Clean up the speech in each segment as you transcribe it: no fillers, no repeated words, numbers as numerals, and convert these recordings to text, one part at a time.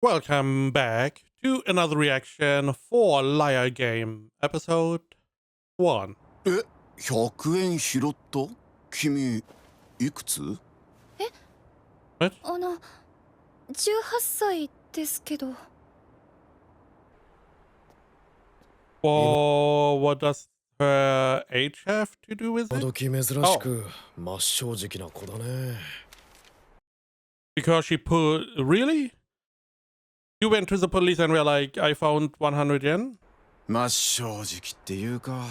Welcome back to another reaction for Liar Game Episode 1. 100円拾った？君、いくつ？What? 18歳ですけど。Well, what does her age have to do with 今 it? 時珍しく真正直な子だね。Because she put... Really? You went to the police and were like, I found 100 yen? 真正直っていうか。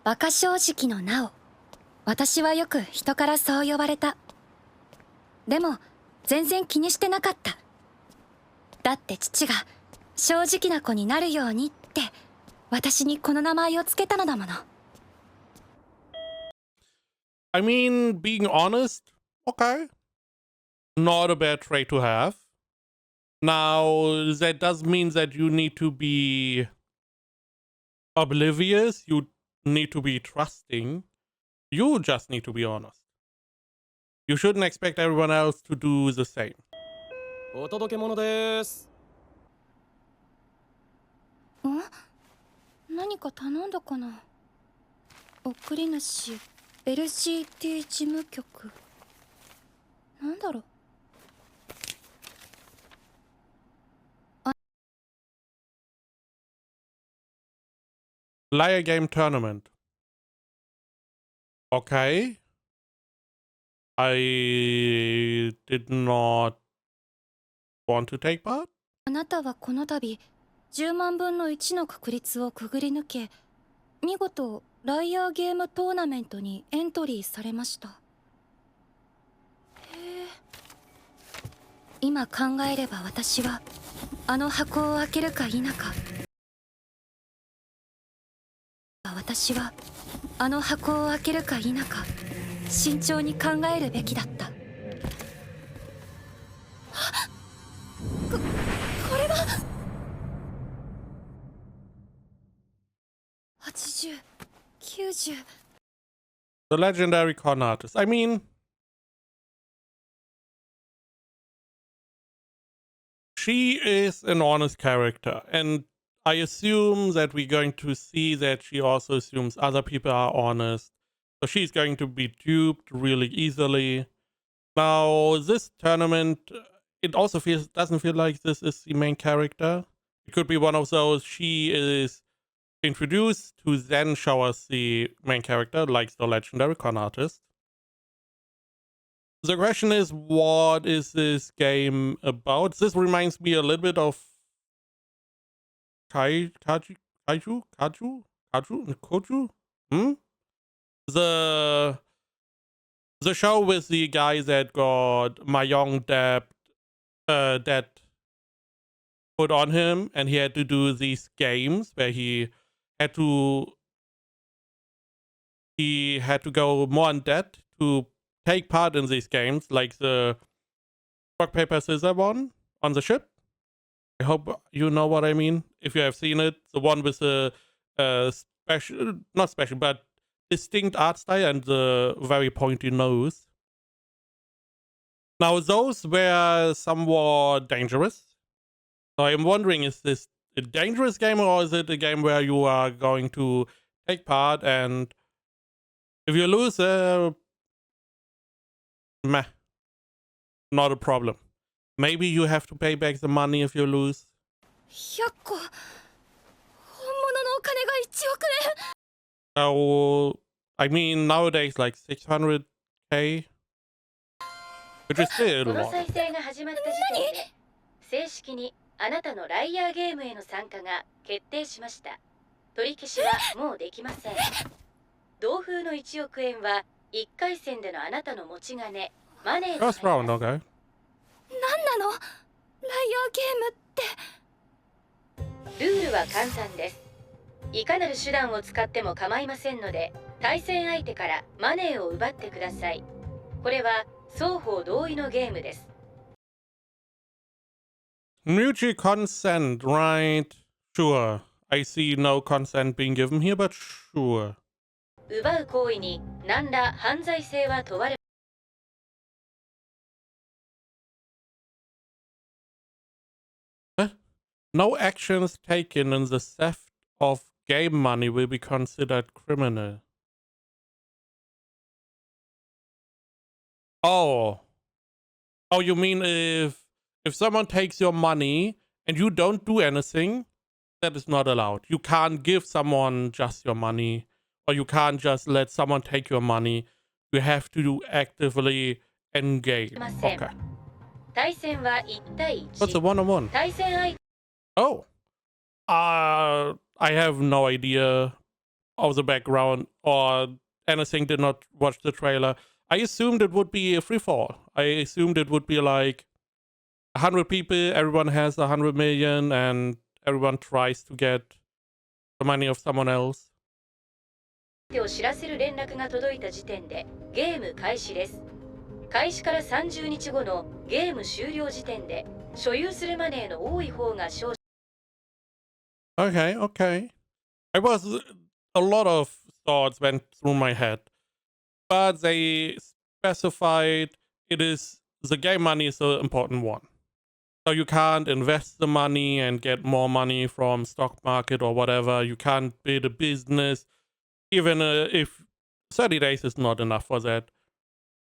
馬鹿正直のなお。私はよく人からそう呼ばれた。でも全然気にしてなかった。だって父が正直な子になるようにって私にこの名前をつけたのだもの。I mean, being honest, okay. Not a bad trait to have. Now, that does mean that you need to be oblivious, you need to be trusting. You just need to be honest. You shouldn't expect everyone else to do the same. お届け物です。何か頼んだかな。送り主LGT 事務局。なんだろう。Liar Game Tournament. Okay. I did not want to take part. あなたはこの度10万分の1の確率をくぐり抜け、見事ライアーゲームトーナメントにエントリーされました。へえ。今考えれば私はあの箱を開けるか否か。私はあの箱を開けるか否か慎重に考えるべきだった。これは80、90。 The legendary con artist. I mean, she is an honest character, and I assume that we're going to see that she also assumes other people are honest. So she's going to be duped really easily. Now, this tournament, it also doesn't feel like this is the main character. It could be one of those she is introduced to then show us the main character, like the legendary con artist. The question is, what is this game about? This reminds me a little bit of Koju? The show with the guy that got Mahjong debt put on him, and he had to do these games where he had to go more in debt to take part in these games, like the rock paper scissors one on the ship. I hope you know what I mean. If you have seen it, the one with the special, not special, but distinct art style and the very pointy nose. Now, those were somewhat dangerous. So I'm wondering, is this a dangerous game, or is it a game where you are going to take part, and if you lose, meh, not a problem. Maybe you have to pay back the money if you lose. 100個。本物のお金が1億円。 So, I mean, nowadays, like 600k, which is still こ a の lot. 再生が始まった時点で正式にあなたのライアーゲームへの参加が決定しました。取り消しはもうできません。同風の1億円は1回戦でのあなたの持ち金、マネーになり First round, ます。 okay. 何なの？ライアーゲームって。ルールは簡単です。いかなる手段を使っても構いませんので、対戦相手からマネーを奪ってください。これは双方同意のゲームです。Mutual consent, right? Sure. I see no consent being given here, but sure. 奪う行為に何ら犯罪性は問われ No actions taken in the theft of game money will be considered criminal. Oh. Oh, you mean if someone takes your money and you don't do anything, that is not allowed. You can't give someone just your money, or you can't just let someone take your money. You have to actively engage. ません。 Okay. 対戦は1対 What's a 1。 one-on-one? 対戦相手 Oh. I have no idea of the background or anything, did not watch the trailer. I assumed it would be a free fall. I assumed it would be like 100 people, everyone has 100 million, and everyone tries to get the money of someone else. を知らせる連絡が届いた時点でゲーム開始です。開始から30日後のゲーム終了時点で所有するマネーの多い方が勝者。 Okay, okay. A lot of thoughts went through my head, but they specified the game money is the important one. So you can't invest the money and get more money from stock market or whatever. You can't build a business, even if 30 days is not enough for that.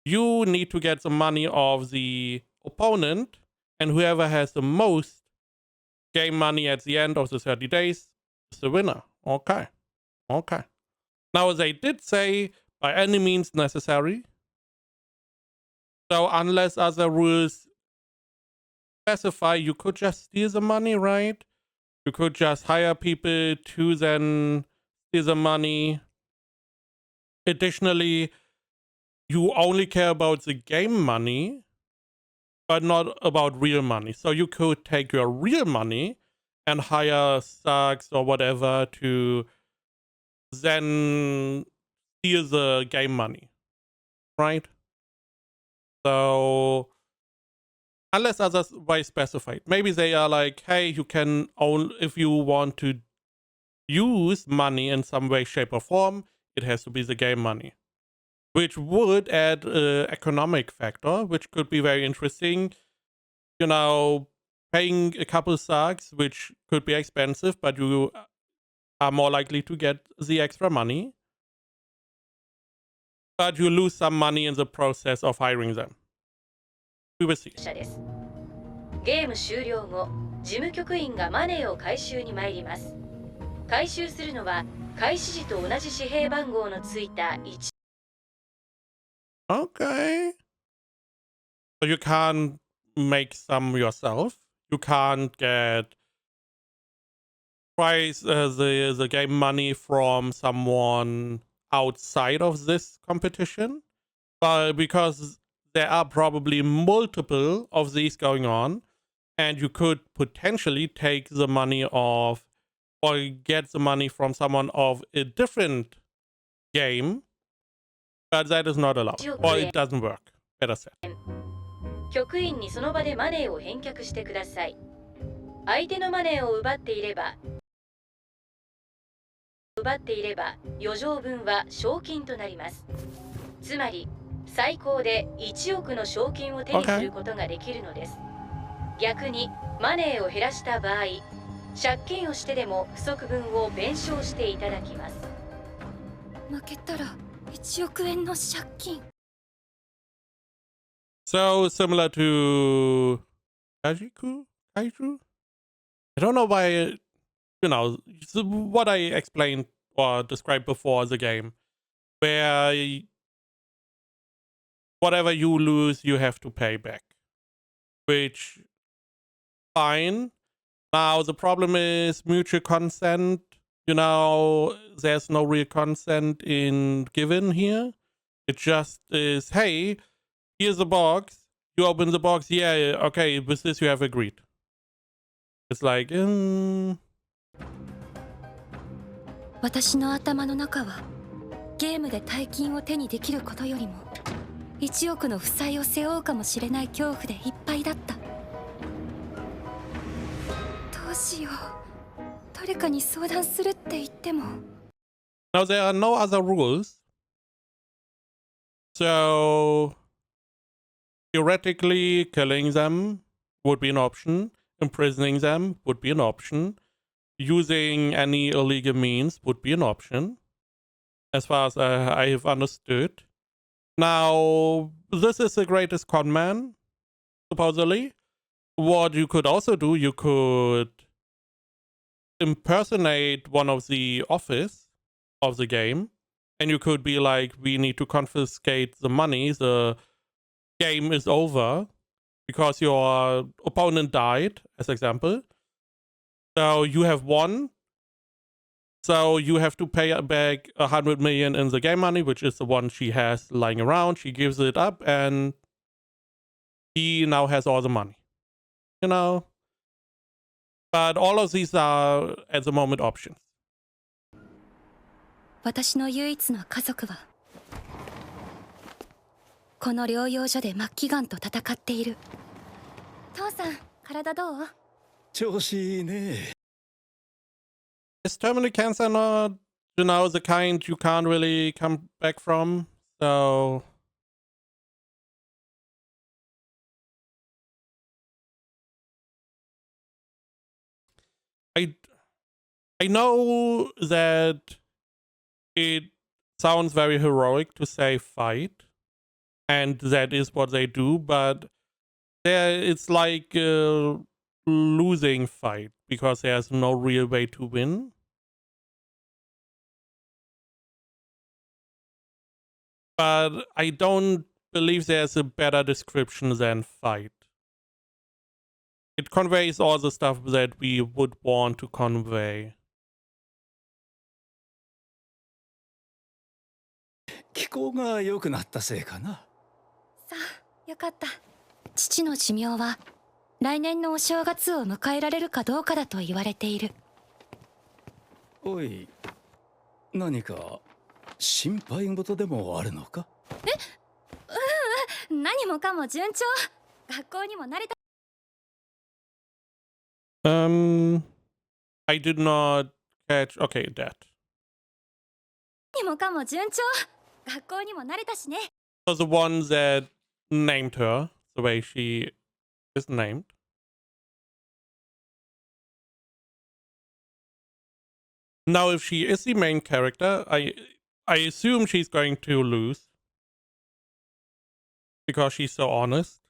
You need to get the money of the opponent, and whoever has the most game money at the end of the 30 days is the winner. Okay. Okay. Now, they did say by any means necessary. So unless other rules specify, you could just steal the money, right? You could just hire people to then steal the money. Additionally, you only care about the game money, but not about real money. So you could take your real money and hire thugs or whatever to then steal the game money, right? So unless otherwise specified, maybe they are like, hey, you can own, if you want to use money in some way, shape, or form, it has to be the game money, which would add an economic factor, which could be very interesting. You know, paying a couple thugs, which could be expensive, but you are more likely to get the extra money. But you lose some money in the process of hiring them. We will see. です。ゲーム終了後、事務局員がマネーを回収に参ります。回収するのは開始時と同じ紙幣番号のついた1。 Okay. So you can't make some yourself. You can't get the game money from someone outside of this competition. But because there are probably multiple of these going on, and you could potentially take the money of or get the money from someone of a different game, but that is not allowed, or it doesn't work. Better said. 局員にその場でマネーを返却してください。相手のマネーを奪っていれば余剰分は賞金となります。つまり最高で1億の賞金を手にすることができるのです。逆にマネーを減らした場合、借金をしてでも不足分を弁償していただきます。負けたら1億円の借金。 So similar to Kaiju? I don't know why, what I explained or described before the game, where whatever you lose, you have to pay back, which fine. Now the problem is mutual consent. There's no real consent given here. It just is, hey, here's the box. You open the box. Yeah, okay. With this, you have agreed. It's like, 私の頭の中はゲームで大金を手にできることよりも1億の負債を背負うかもしれない恐怖でいっぱいだった。どうしよう。誰かに相談するって言っても。 now there are no other rules. So theoretically, killing them would be an option. imprisoning them would be an option. Using any illegal means would be an option, as far as I have understood. Now, this is the greatest con man, supposedly. What you could also do, you could impersonate one of the office of the game, and you could be like, we need to confiscate the money, the game is over, because your opponent died, as example. So you have won. So you have to pay back 100 million in the game money, which is the one she has lying around. She gives it up, and he now has all the money. You know? But all of these are, at the moment, options. 私の唯一の家族はこの療養所で末期がんと戦っている。父さん、体どう？調子いいね。Is terminal cancer not, you know, the kind you can't really come back from? So I know that it sounds very heroic to say fight, and that is what they do, but it's like a losing fight because there's no real way to win. But I don't believe there's a better description than fight. It conveys all the stuff that we would want to convey. 気候が良くなったせいかな。さあ、よかった。父の寿命は来年のお正月を迎えられるかどうかだと言われている。おい、何か心配事でもあるのか？何もかも順調。学校にも慣れた。I did not catch. Okay, that. 何もかも順調。学校にも慣れたしね。So the one that named her the way she is named. Now, if she is the main character, I assume she's going to lose because she's so honest.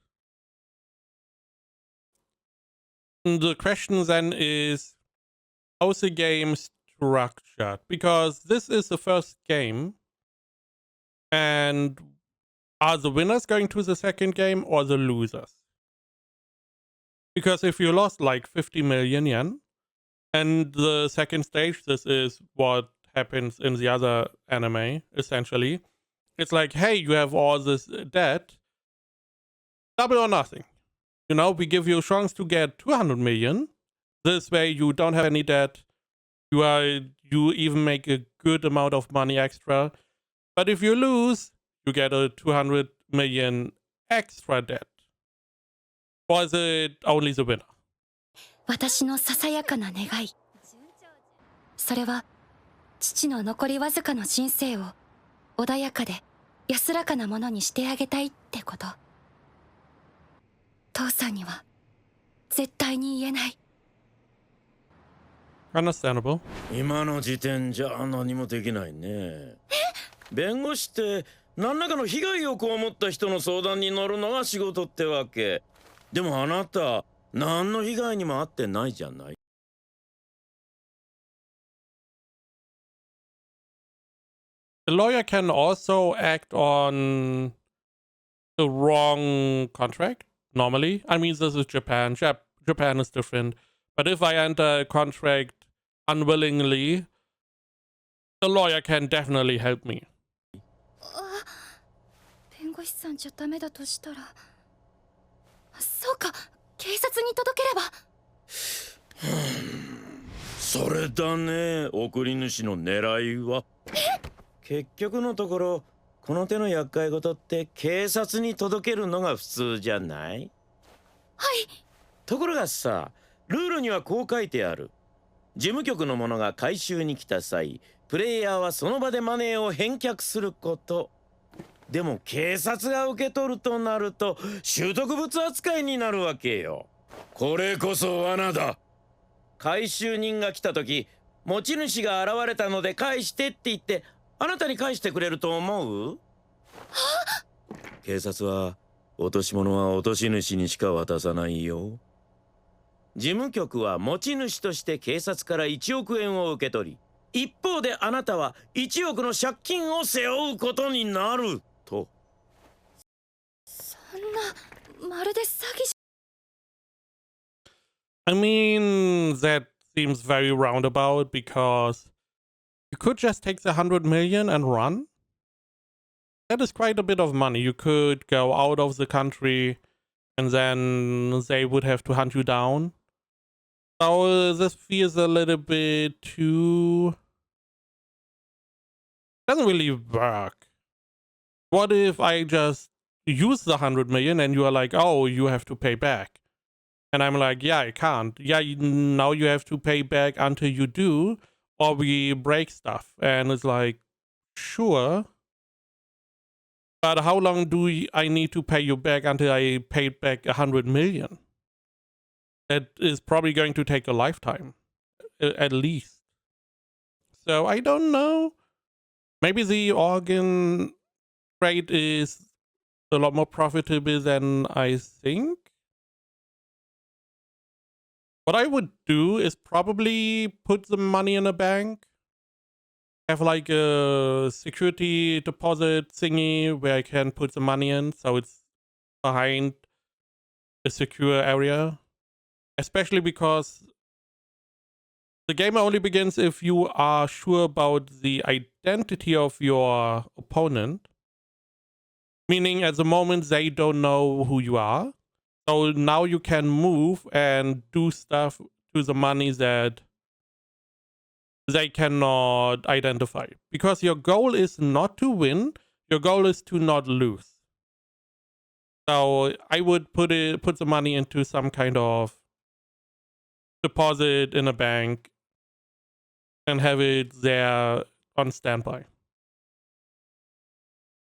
The question then is, how's the game structured? Because this is the first game, and are the winners going to the second game or the losers? Because if you lost like 50 million yen, and the second stage, this is what happens in the other anime, essentially. It's like, hey, you have all this debt, double or nothing. You know, we give you a chance to get 200 million. This way you don't have any debt. You even make a good amount of money extra. But if you lose, you get a 200 million extra debt. Or is it only the winner? 私のささやかな願い。それは父の残りわずかの人生を穏やかで安らかなものにしてあげたいってこと。父さんには絶対に言えない。Understandable. 今の時点じゃ何もできないね。弁護士って何らかの被害を被った人の相談に乗るのが仕事ってわけ。でもあなた何の被害にも遭ってないじゃない。The lawyer can also act on the wrong contract, normally. I mean, this is Japan. Japan is different. But if I enter a contract unwillingly, the lawyer can definitely help me. 弁護士さんじゃダメだとしたら、そうか、警察に届ければ。それだね、送り主の狙いは。結局のところこの手の厄介事って警察に届けるのが普通じゃない？はい。ところがさ、ルールにはこう書いてある。事務局の者が回収に来た際、プレイヤーはその場でマネーを返却すること。でも警察が受け取るとなると拾得物扱いになるわけよ。これこそ罠だ。回収人が来た時、持ち主が現れたので返してって言ってあなたに返してくれると思う？警察は落とし物は落とし主にしか渡さないよ。事務局は持ち主として警察から1億円を受け取り、一方であなたは1億の借金を背負うことになると。そんなまるで詐欺じ I mean, that seems very roundabout because you could just take the 100 million and run. That is quite a bit of money. You could go out of the country and then they would have to hunt you down. So this feels a little bit too... doesn't really work. What if I just use the 100 million and you are like, oh, you have to pay back? And I'm like, yeah, I can't. Yeah, now you have to pay back until you do, or we break stuff. And it's like, sure. But how long do I need to pay you back until I paid back 100 million? That is probably going to take a lifetime, at least. So I don't know. Maybe the organ trade is a lot more profitable than I think. What I would do is probably put the money in a bank, have like a security deposit thingy where I can put the money in so it's behind a secure area. Especially because the game only begins if you are sure about the identity of your opponent. Meaning at the moment they don't know who you are. So now you can move and do stuff to the money that they cannot identify. Because your goal is not to win, your goal is to not lose. So I would put the money into some kind of deposit in a bank and have it there on standby.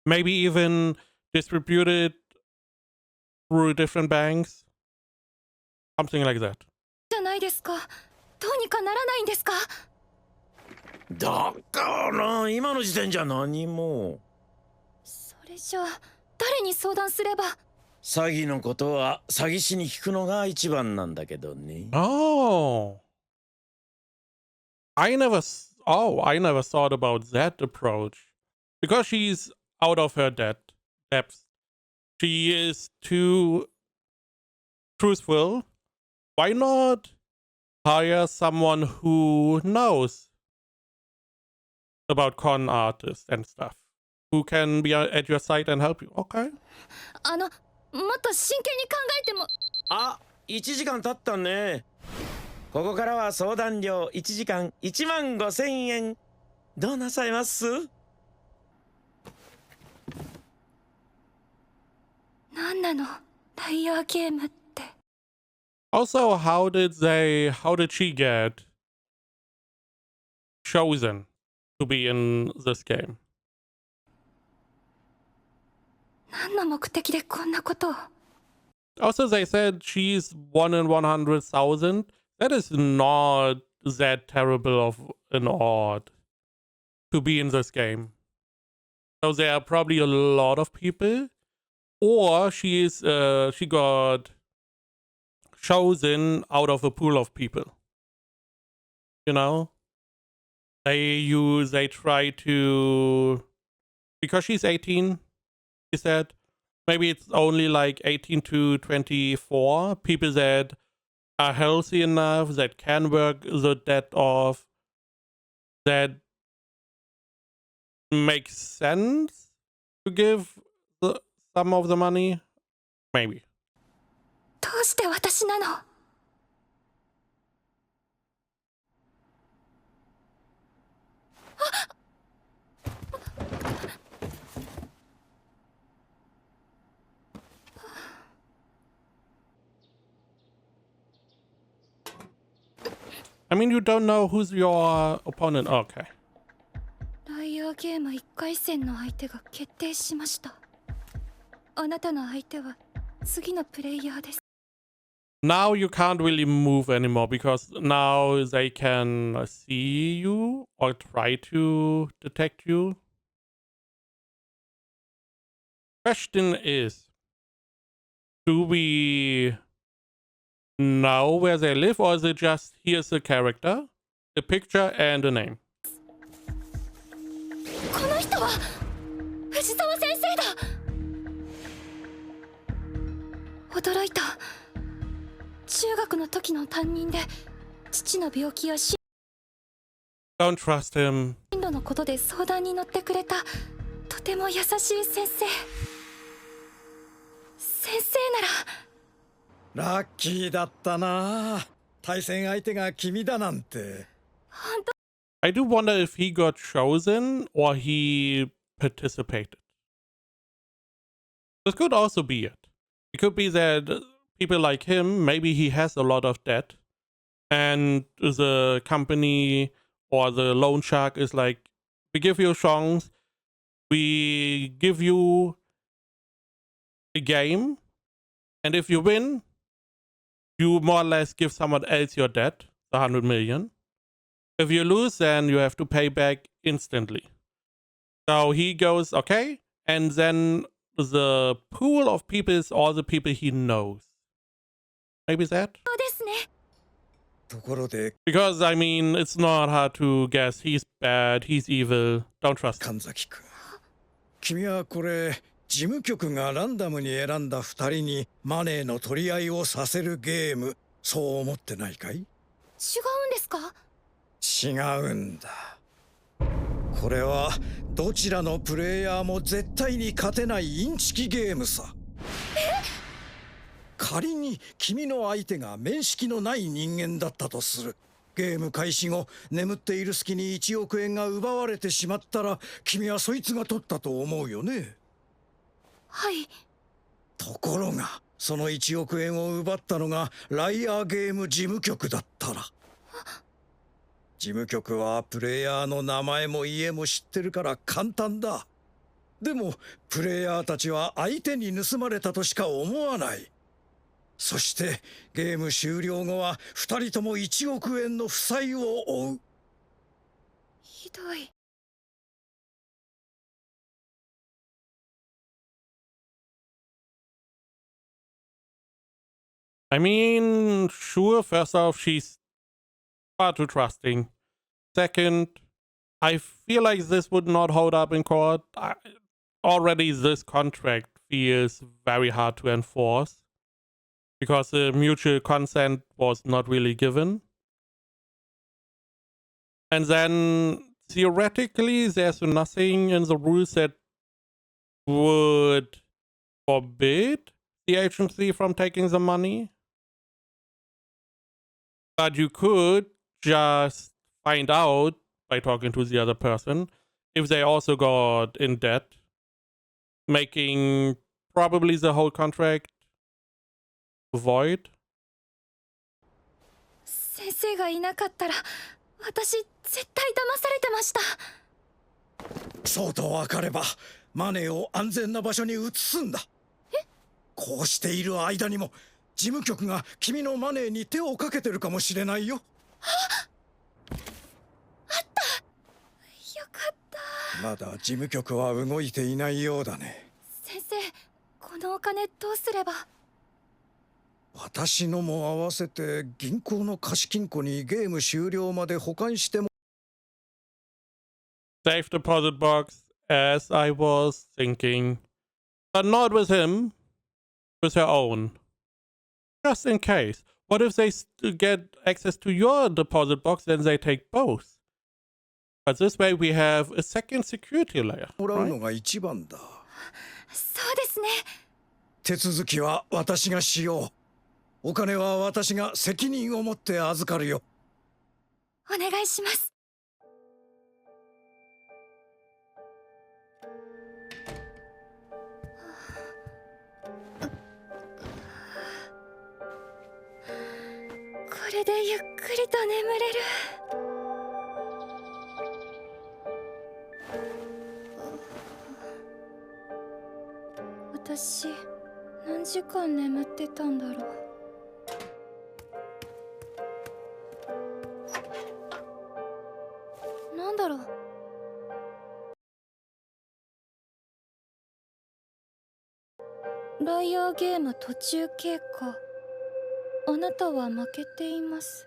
Maybe even distribute it through different banks. Something like that. ゃないですか。どうにかならないんですか。だから今の時点じゃ何も。それじゃあ誰に相談すれば。詐欺のことは詐欺師に聞くのが一番なんだけどね。Oh. I never thought about that approach. Because she's out of her depth. She is too truthful. Why not hire someone who knows about con artists and stuff? Who can be at your side and help you? Okay. もっと真剣に考えても。あ、1時間経ったね。ここからは相談料1時間15,000円。どうなさいます？なんなのライアーゲームって。Also, how did she get chosen to be in this game? 何の目的でこんなことを。Also, they said she's 1 in 100,000. That is not that terrible of an odd to be in this game. So there are probably a lot of people, or she got chosen out of a pool of people. You know, they try to, because she's 18. She said maybe it's only like 18 to 24 people that are healthy enough, that can work the debt off, that makes sense to give some of the money. Maybe. どうして私なの。I mean, you don't know who's your opponent. Okay. ライアーゲーム1回戦の相手が決定しました。あなたの相手は次のプレイヤーです。now you can't really move anymore because now they can see you or try to detect you. Question is, do we know where they live, or is it just here's a character, a picture, and a name? この人は藤沢先生だ。驚いた。中学の時の担任で父の病気や進 Don't trust him. 路のことで相談に乗ってくれたとても優しい先生。先生ならラッキーだったな。対戦相手が君だなんて。本当 I do wonder if he got chosen or he participated. This could also be it. It could be that people like him, maybe he has a lot of debt, and the company or the loan shark is like, we give you a chance, we give you a game, and if you win, you more or less give someone else your debt, the 100 million. If you lose, then you have to pay back instantly. So he goes, okay, and then the pool of people is all the people he knows. Maybe that? ですね。ところで Because, I mean, it's not hard to guess. He's bad, he's evil. Don't trust him. 神崎君、君はこれ事務局がランダムに選んだ2人にマネーの取り合いをさせるゲーム、そう思ってないかい？違うんですか？違うんだ。これはどちらのプレイヤーも絶対に勝てないインチキゲームさ。仮に君の相手が面識のない人間だったとする。ゲーム開始後、眠っている隙に1億円が奪われてしまったら、君はそいつが取ったと思うよね。はい。ところが、その1億円を奪ったのがライアーゲーム事務局だったら。事務局はプレイヤーの名前も家も知ってるから簡単だ。でもプレイヤーたちは相手に盗まれたとしか思わない。そしてゲーム終了後は2人とも1億円の負債を負う。ひどい。I mean, sure, first off, she's far too trusting. Second, I feel like this would not hold up in court. Already this contract feels very hard to enforce because the mutual consent was not really given. And then theoretically, there's nothing in the rules that would forbid the agency from taking the money. But you could just find out by talking to the other person if they also got in debt, making probably the whole contract void. 先生がいなかったら私絶対騙されてました。そうと分かればマネーを安全な場所に移すんだ。こうしている間にも事務局が君のマネーに手をかけてるかもしれないよ。よかった。まだ事務局は動いていないようだね。先生、このお金どうすれば？私のも合わせて銀行の貸金庫にゲーム終了まで保管しても。Safe deposit box, as I was thinking. But not with him, with her own. Just in case. What if they get access to your deposit box, then they take both? But this way we have a second security layer. もらう Right? のが一番だ。そうですね。手続きは私がしよう。お金は私が責任を持って預かるよ。お願いします。これでゆっくりと眠れる。私何時間眠ってたんだろう。ライアーゲーム途中経過。あなたは負けています。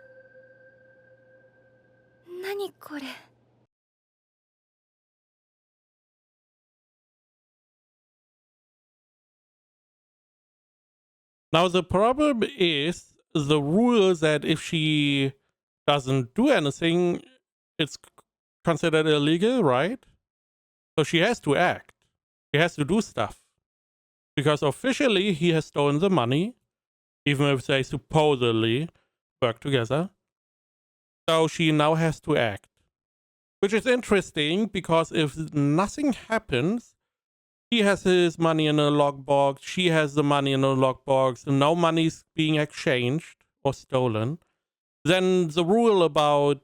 何これ。Now the problem is the rule that if she doesn't do anything, it's considered illegal, right? So she has to act. She has to do stuff. Because officially he has stolen the money, even if they supposedly work together. So she now has to act. Which is interesting because if nothing happens, he has his money in a lockbox, she has the money in a lockbox, and no money's being exchanged or stolen, then the rule about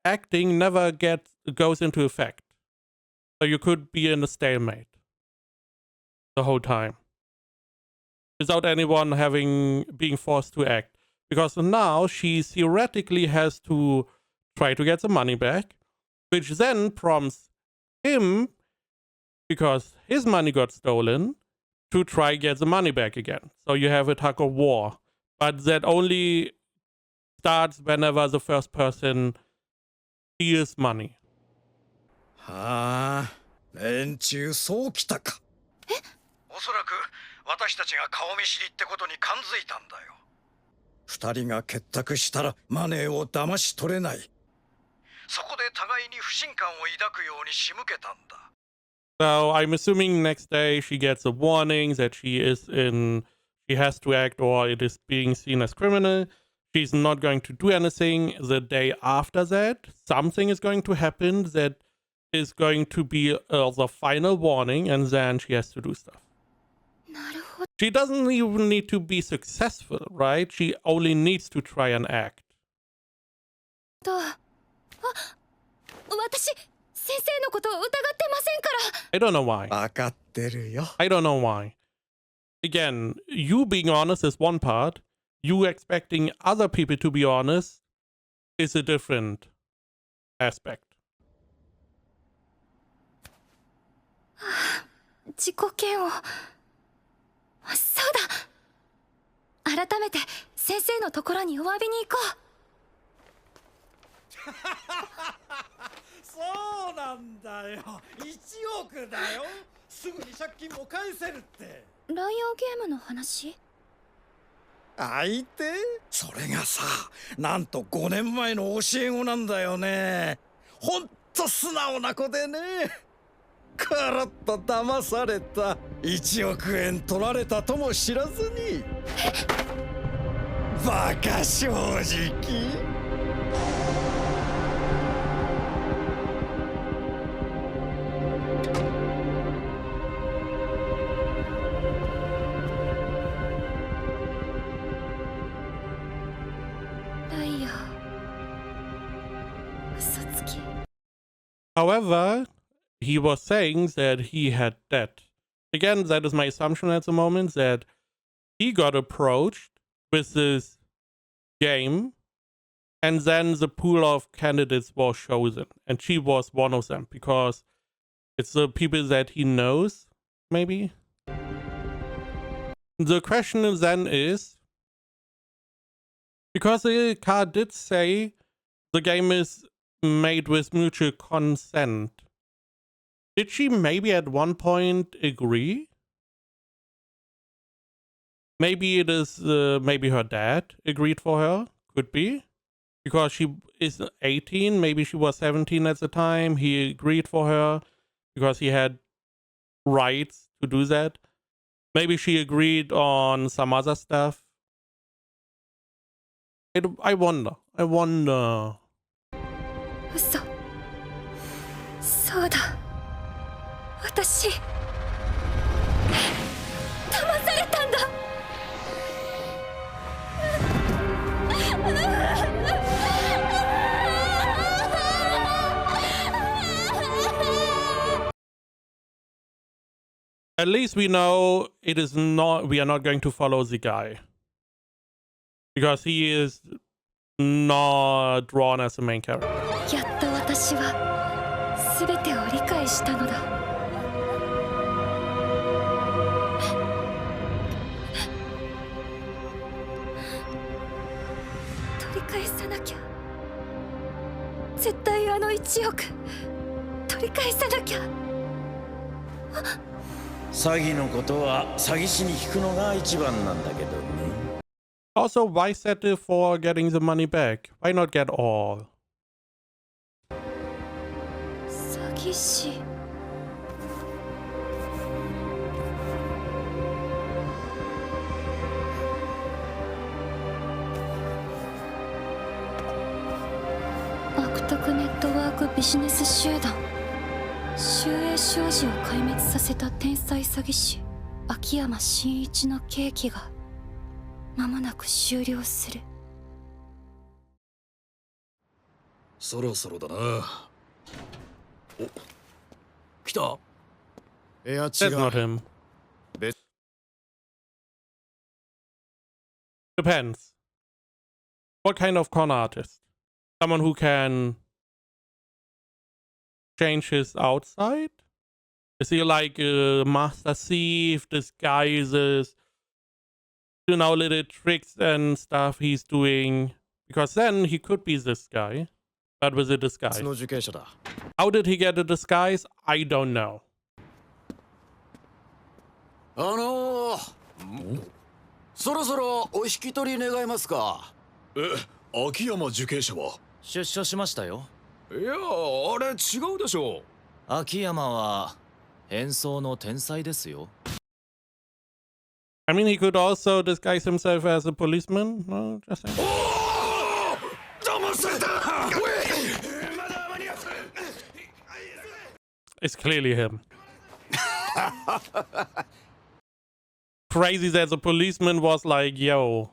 acting never goes into effect. So you could be in a stalemate the whole time without anyone being forced to act. Because now she theoretically has to try to get the money back, which then prompts him, because his money got stolen, to try get the money back again. So you have a tug of war. But that only starts whenever the first person steals money. はあ、連中そうきたか。おそらく私たちが顔見知りってことに感づいたんだよ。二人が結託したらマネーを騙し取れない。そこで互いに不信感を抱くように仕向けたんだ。So I'm assuming next day she gets a warning that she has to act or it is being seen as criminal. She's not going to do anything. The day after that, something is going to happen that is going to be the final warning, and then she has to do stuff. She doesn't even need to be successful, right? She only needs to try and act. 私、先生のことを疑ってませんから。I don't know why. 分かってるよ。I don't know why. Again, you being honest is one part. You expecting other people to be honest is a different aspect. 自己嫌悪。そうだ。改めて先生のところにお詫びに行こう。そうなんだよ。1億だよ。すぐに借金も返せるって。ライアーゲームの話？相手？それがさ、なんと5年前の教え子なんだよね。ほんと素直な子でね。カラッと騙された。1億円取られたとも知らずに。バカ正直。However, he was saying that he had debt. Again, that is my assumption at the moment, that he got approached with this game, and then the pool of candidates was chosen, and she was one of them, because it's the people that he knows, maybe? The question then is, because the card did say the game is made with mutual consent, did she maybe at one point agree? Maybe it is, maybe her dad agreed for her, could be. Because she is 18, maybe she was 17 at the time, he agreed for her because he had rights to do that. Maybe she agreed on some other stuff. I wonder. 嘘。そうだ。私、騙されたんだ。At least we know we are not going to follow the guy. Because he is not drawn as the main character. やっと私は全てを理解したのだ。返さなきゃ。絶対あの1億取り返さなきゃ。詐欺のことは詐欺師に聞くのが一番なんだけどね。Also, why settle for getting the money back? Why not get all? 詐欺師。悪徳ネットワークビジネス集団。集英商事を壊滅させた天才詐欺師秋山真一の刑期が間もなく終了する。そろそろだな。お、来た。いや違 That's not う。 him. 別 Depends. What kind of con artist? Someone who can change his outside? Is he like a master thief, disguises, you know, little tricks and stuff he's doing? Because then he could be this guy, but with a disguise. の受刑者だ。 How did he get a disguise? I don't know. そろそろお引き取り願えますか。秋山受刑者は。出所しましたよ。いや、あれ違うでしょ。秋山は変装の天才ですよ。I mean, he could also disguise himself as a policeman. No, just saying. 騙された。 It's clearly him. Crazy that the policeman was like, yo.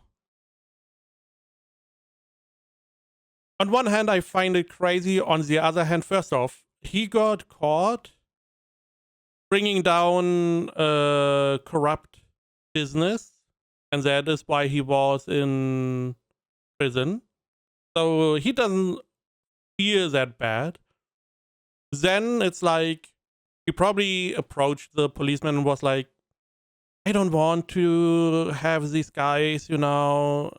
On one hand, I find it crazy. On the other hand, first off, he got caught bringing down a corrupt business, and that is why he was in prison. So he doesn't feel that bad. Then it's like he probably approached the policeman and was like, I don't want to have these guys, you know,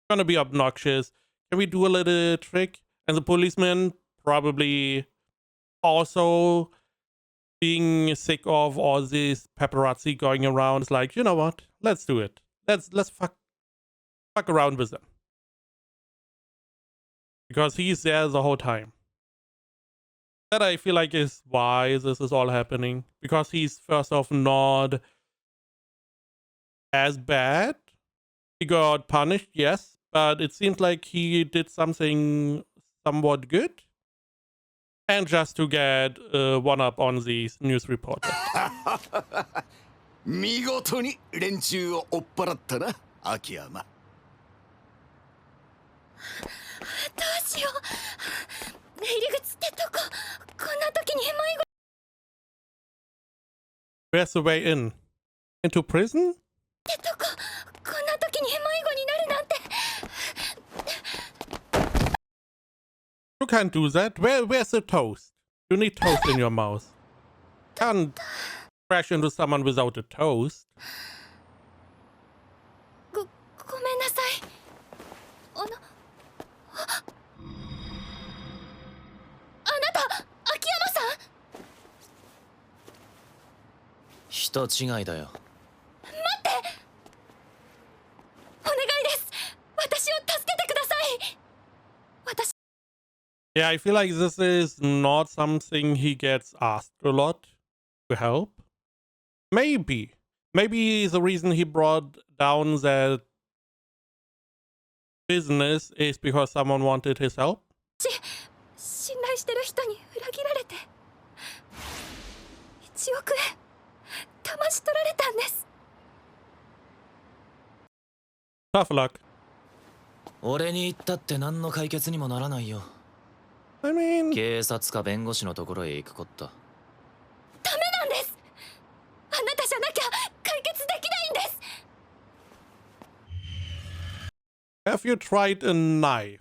gonna be obnoxious. Can we do a little trick? And the policeman probably also being sick of all this paparazzi going around is like, you know what? Let's do it. Let's fuck around with them. Because he's there the whole time. That I feel like is why this is all happening. Because he's first off not as bad. He got punished, yes, but it seems like he did something somewhat good. And just to get one up on these news reporters. 見事に連中を追っ払ったな、秋山。どうしよう。入り口ってどこ？こんな時に迷子。 Where's the way in? Into prison? ってどこ？こんな時に迷子になるなんて。 You can't do that. Where's the toast? You need toast in your mouth. Can't crash into someone without a toast. ごめんなさい。あなた、秋山さん？人違いだよ。待って。お願いです。私を助けてください。私。 Yeah, I feel like this is not something he gets asked a lot to help. Maybe the reason he brought down that business is because someone wanted his help. 信頼してる人に裏切られて1億円騙し取られたんです。 Tough luck. 俺に言ったって何の解決にもならないよ。 I mean, 警察か弁護士のところへ行くこった。ダメなんです。あなたじゃなきゃ解決できないんです。 have you tried a knife?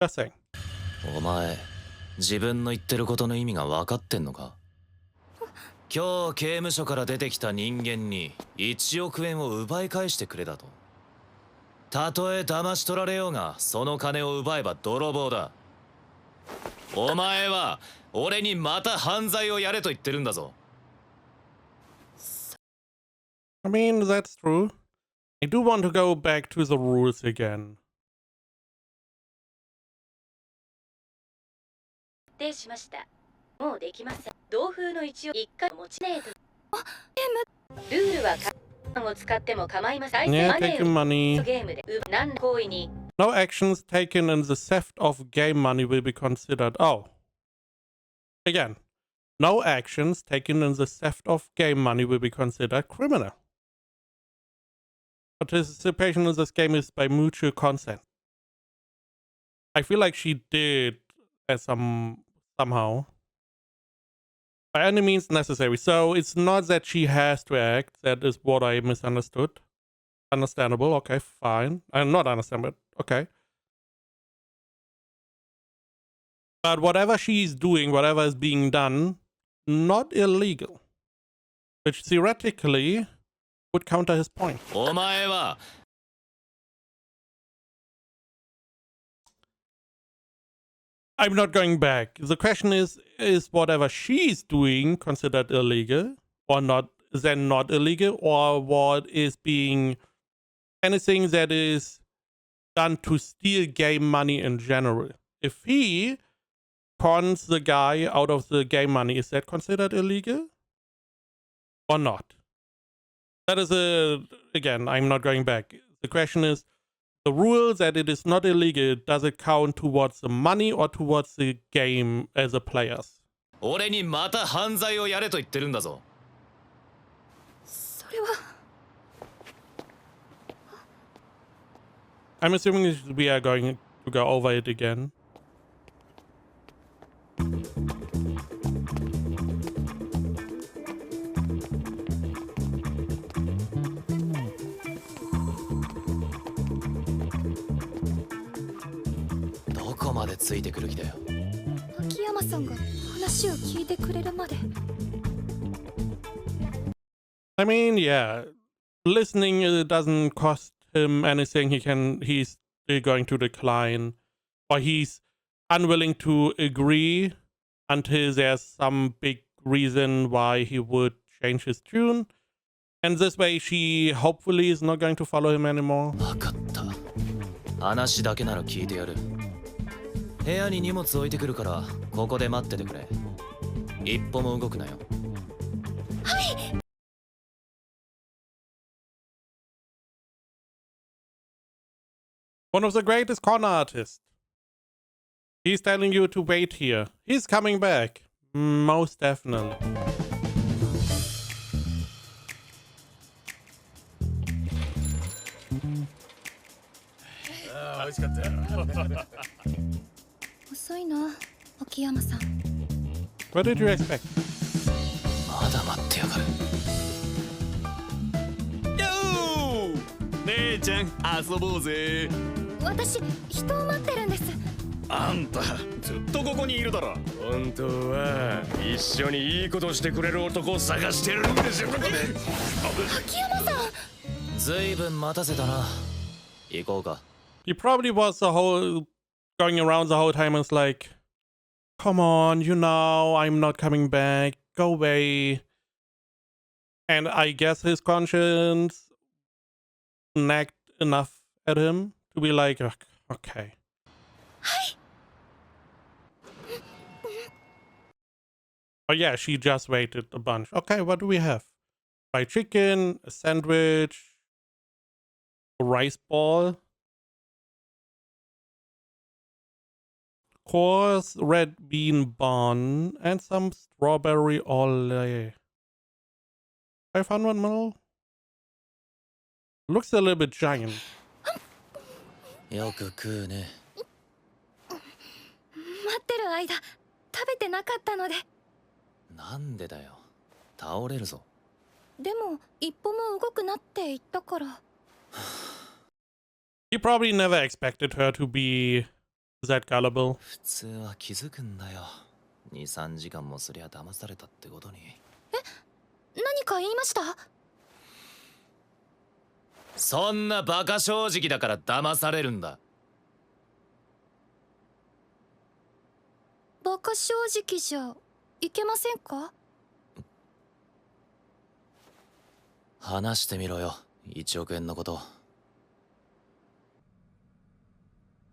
Just saying. お前、自分の言ってることの意味が分かってんのか？今日刑務所から出てきた人間に1億円を奪い返してくれだと。たとえ騙し取られようがその金を奪えば泥棒だ。お前は俺にまた犯罪をやれと言ってるんだぞ。 I mean, that's true. I do want to go back to the rules again. 決定しました。もうできません。同風の一応一回持ちねえと。ルールは缶を使っても構いません。 Yeah, マネ take ー your を money. ゲームで何行為に No actions taken in the theft of game money will be considered. Oh. Again. No actions taken in the theft of game money will be considered criminal. Participation in this game is by mutual consent. I feel like she did somehow. By any means necessary. So it's not that she has to act. That is what I misunderstood. Understandable. Okay, fine. I'm not understandable. Okay. But whatever she's doing, whatever is being done, not illegal. Which theoretically would counter his point. お前は I'm not going back. The question is whatever she's doing considered illegal or not, then not illegal, or what is being anything that is done to steal game money in general. If he cons the guy out of the game money, is that considered illegal or not? That is again, I'm not going back. The question is, the rule that it is not illegal, does it count towards the money or towards the game as a players? 俺にまた犯罪をやれと言ってるんだぞ。それは I'm assuming we are going to go over it again. .どこまでついてくる気だよ。秋山さんが話を聞いてくれるまで I mean, yeah, listening doesn't cost him anything. He's still going to decline, or he's unwilling to agree until there's some big reason why he would change his tune. And this way, she hopefully is not going to follow him anymore. 分かった。話だけなら聞いてやる。部屋に荷物置いてくるからここで待っててくれ。一歩も動くなよ。 One of the greatest con artists. He's telling you to wait here. He's coming back. Most definitely. Oh, 遅いな、秋山さん。 What did you expect? まだ待ってやがる。姉ちゃん遊ぼうぜ。私、人を待ってるんです。あんたずっとここにいるだろ。本当は一緒にいいことしてくれる男を探してるんですよ。ここで秋山さん。ずいぶん待たせたな。行こうか。 He probably was going around the whole time and was like, come on, you know, I'm not coming back. Go away. And I guess his conscience nagged enough at him to be like, okay. Oh yeah, she just waited a bunch. Okay, what do we have? Fried chicken, a sandwich, a rice ball. Coarse red bean bun and some strawberry ole. 500 ml? Looks a little bit giant. よく食うね。待ってる間、食べてなかったので。なんでだよ。倒れるぞ。でも、一歩も動くなって言ったから。He probably never expected her to be that gullible. 普通は気づくんだよ。2、3時間もすりゃ騙されたってことに。何か言いました？そんなバカ正直だから騙されるんだ。バカ正直じゃいけませんか？話してみろよ、1億円のこと。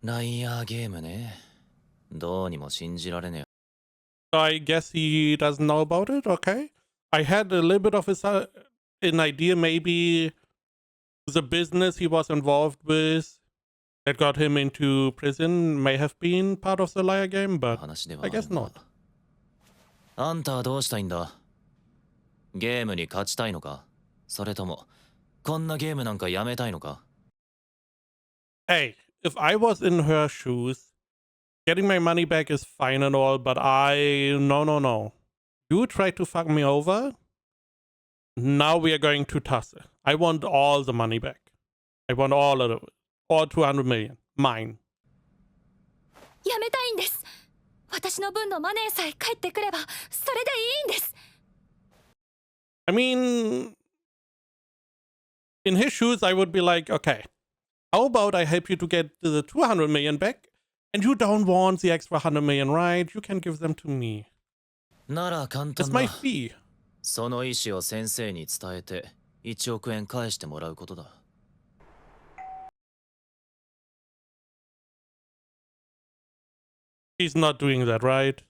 ライアーゲームね。どうにも信じられねえ。 So I guess he doesn't know about it. Okay. I had a little bit of an idea, maybe the business he was involved with that got him into prison may have been part of the liar game, but 話では I ある guess が not. あんたはどうしたいんだ？ゲームに勝ちたいのか？それともこんなゲームなんかやめたいのか？ Hey, if I was in her shoes, getting my money back is fine and all, but no. You tried to fuck me over. Now we are going to tussle. I want all the money back. I want all of it. All 200 million. Mine. やめたいんです。私の分のマネーさえ返ってくればそれでいいんです。 I mean, in his shoes, I would be like, okay, how about I help you to get the 200 million back? And you don't want the extra 100 million, right? You can give them to me. なら簡 It's 単 my だ。 fee. その意思を先生に伝えて1億円返してもらうことだ。 She's not doing that, right?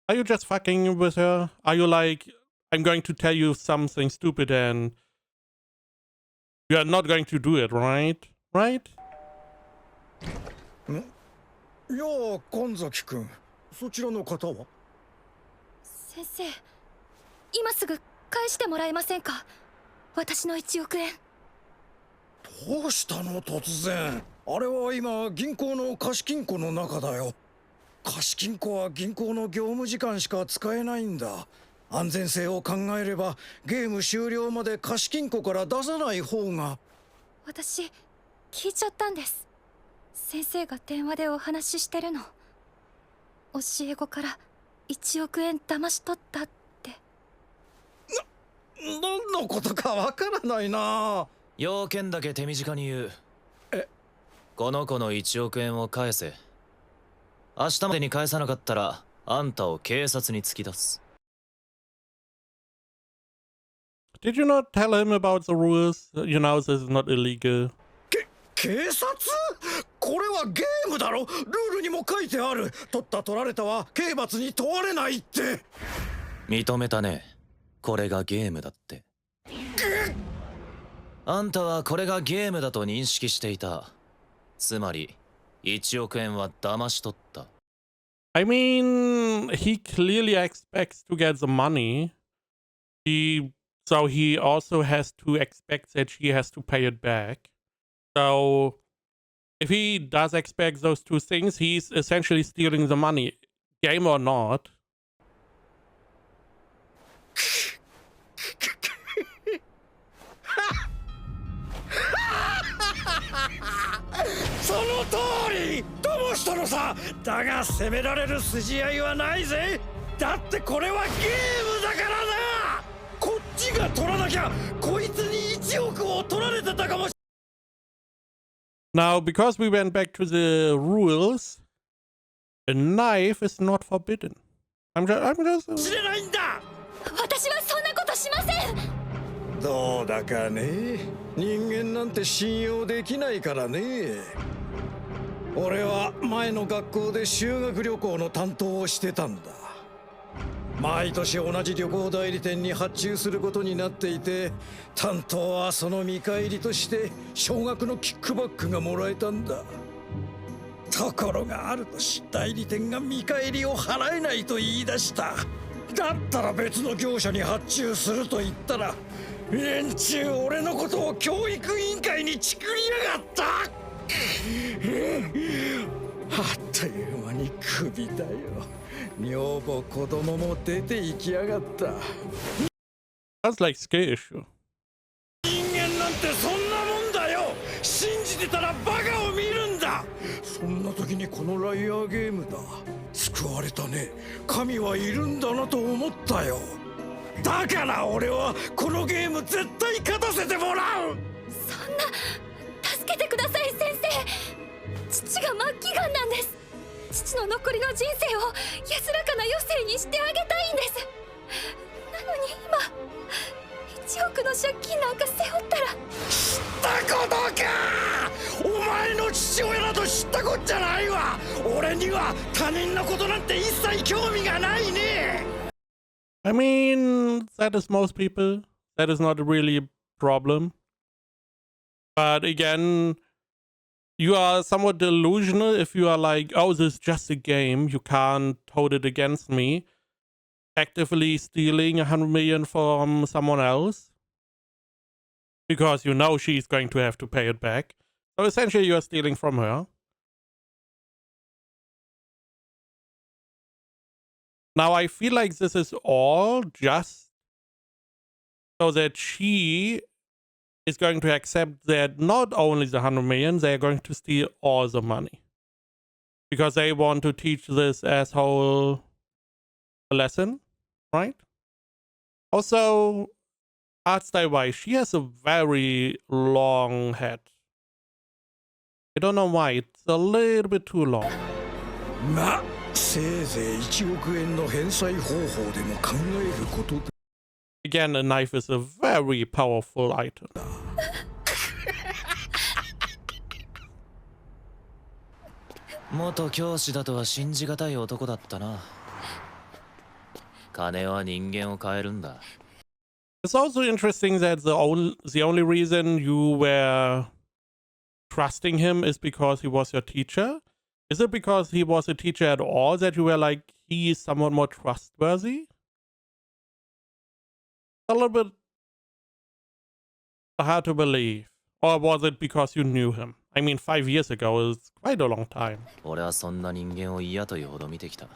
Are you just fucking with her? Are you like, I'm going to tell you something stupid and you are not going to do it, right? Right? いやあ、神崎君、そちらの方は？先生、今すぐ返してもらえませんか？私の1億円。どうしたの突然。あれは今銀行の貸金庫の中だよ。貸金庫は銀行の業務時間しか使えないんだ。安全性を考えればゲーム終了まで貸金庫から出さない方が。私聞いちゃったんです。先生が電話でお話ししてるの。教え子から1億円騙し取ったって。何のことかわからないな。要件だけ手短に言う。この子の1億円を返せ。明日までに返さなかったらあんたを警察に突き出す。 Did you not tell him about the rules? You know, this is not illegal. 警察？これはゲームだろ。ルールにも書いてある。取った取られたは刑罰に問われないって。認めたね。これがゲームだって。あんたはこれがゲームだと認識していた。つまり1億円は騙し取った。 I mean, he clearly expects to get the money. So he also has to expect that she has to pay it back. So if he does expect those two things, he's essentially stealing the money, game or not. その通り。騙したのさ。だが責められる筋合いはないぜ。だってこれはゲームだからな。こっちが取らなきゃこいつに1億を取られてたかもし。 Now, because we went back to the rules, a knife is not forbidden. I'm just 知れないんだ。私はそんなことしません。どうだかね。人間なんて信用できないからね。俺は前の学校で修学旅行の担当をしてたんだ。毎年同じ旅行代理店に発注することになっていて、担当はその見返りとして少額のキックバックがもらえたんだ。ところがある年、代理店が見返りを払えないと言い出した。だったら別の業者に発注すると言ったら、連中俺のことを教育委員会にチクりやがった。あっという間にクビだよ。女房子供も出て行きやがった。 sounds like scare issue. 人間なんてそんなもんだよ。信じてたらバカを見るんだ。そんな時にこのライアーゲームだ。救われたね。神はいるんだなと思ったよ。だから俺はこのゲーム絶対勝たせてもらう。そんな、助けてください先生。父が末期がんなんです。父の残りの人生を安らかな余生にしてあげたいんです。なのに今1億の借金なんか背負ったら。知ったことか。お前の父親など知ったこっちゃないわ。俺には他人のことなんて一切興味がないね。I mean, that is most people. That is not really a problem. But again, you are somewhat delusional if you are like, oh, this is just a game. You can't hold it against me. Actively stealing 100 million from someone else. Because you know she's going to have to pay it back. So essentially you are stealing from her. Now I feel like this is all just so that she is going to accept that not only the 100 million, they are going to steal all the money. Because they want to teach this asshole a lesson, right? Also, art style wise, she has a very long head. I don't know why, it's a little bit too long. まあせいぜい1億円の返済方法でも考えることだ。 Again, a knife is a very powerful item. 元教師だとは信じがたい男だったな。金は人間を変えるんだ。 It's also interesting that the only reason you were trusting him is because he was your teacher. Is it because he was a teacher at all that you were like, he is somewhat more trustworthy? A little bit hard to believe. Or was it because you knew him? I mean, 5 years ago is quite a long time. 俺はそんな人間を嫌というほど見てきた。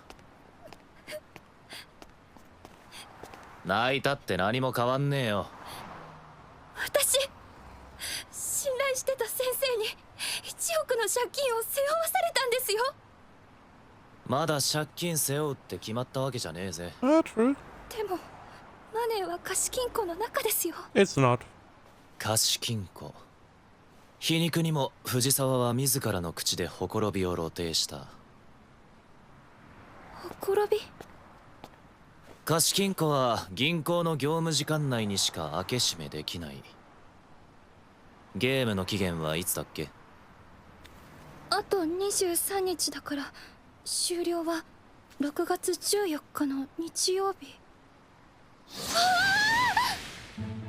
泣いたって何も変わんねえよ。私、信頼してた先生に1億の借金を背負わされたんですよ。まだ借金背負うって決まったわけじゃねえぜ。True. でもマネーは貸金庫の中ですよ。It's not. 貸金庫。皮肉にも藤沢は自らの口でほころびを露呈した。ほころび？貸金庫は銀行の業務時間内にしか開け閉めできない。ゲームの期限はいつだっけ？あと23日だから終了は6月14日の日曜日。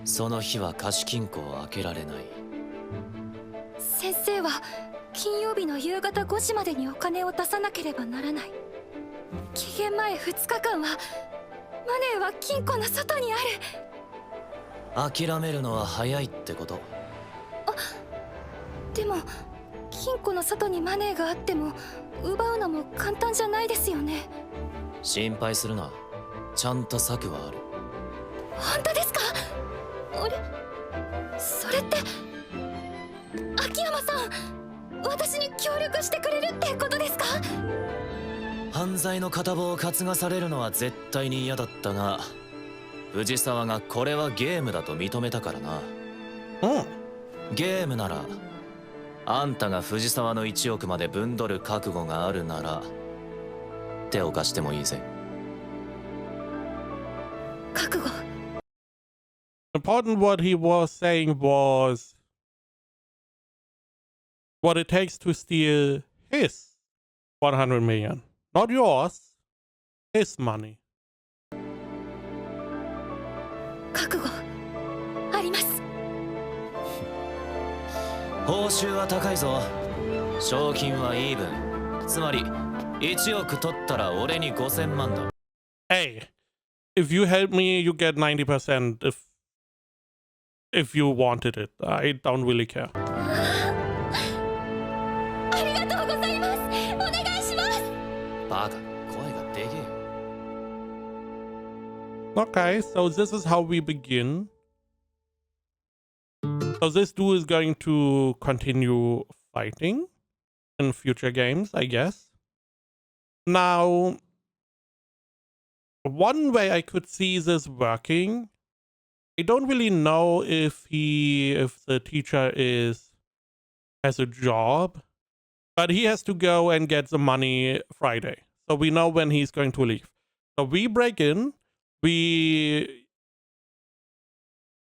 その日は貸金庫を開けられない。先生は金曜日の夕方5時までにお金を出さなければならない。期限前2日間はマネーは金庫の外にある。諦めるのは早いってこと？でも金庫の外にマネーがあっても奪うのも簡単じゃないですよね。心配するな。ちゃんと策はある。本当ですか？あれ、それって秋山さん、私に協力してくれるってことですか？犯罪の片棒を担がされるのは絶対に嫌だったが、藤沢がこれはゲームだと認めたからな。ゲームならあんたが藤沢の1億までぶんどる覚悟があるなら手を貸してもいいぜ。覚悟。Important what he was saying was what it takes to steal his 100 million. Not yours. His money. 覚悟あります。報酬は高いぞ。賞金はイーブン。つまり1億取ったら俺に5000万だ。Hey, if you help me, you get 90% if you wanted it. I don't really care. ありがとうございます。お願いします。バカ、声がでけえよ。Okay, so this is how we begin. So this dude is going to continue fighting in future games, I guess. Now, One way I could see this working, I don't really know if the teacher has a job, but he has to go and get the money Friday. So we know when he's going to leave. So we break in, we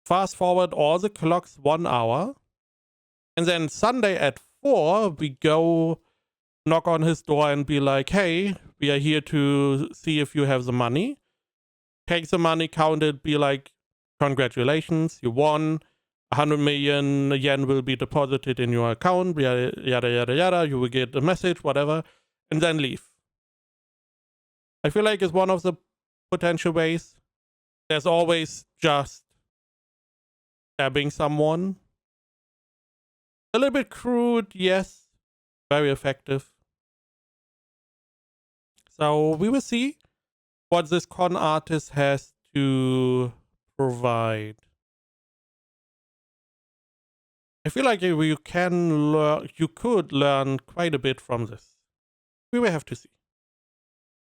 fast forward all the clocks 1 hour, and then Sunday at 4, we go knock on his door and be like, hey, we are here to see if you have the money. Take the money, count it, be like, congratulations, you won. 100 million yen will be deposited in your account, yada, yada, yada. You will get a message, whatever, and then leave. I feel like it's one of the potential ways. There's always just stabbing someone. A little bit crude, yes. Very effective. So we will see what this con artist has to provide. I feel like you could learn quite a bit from this. We will have to see.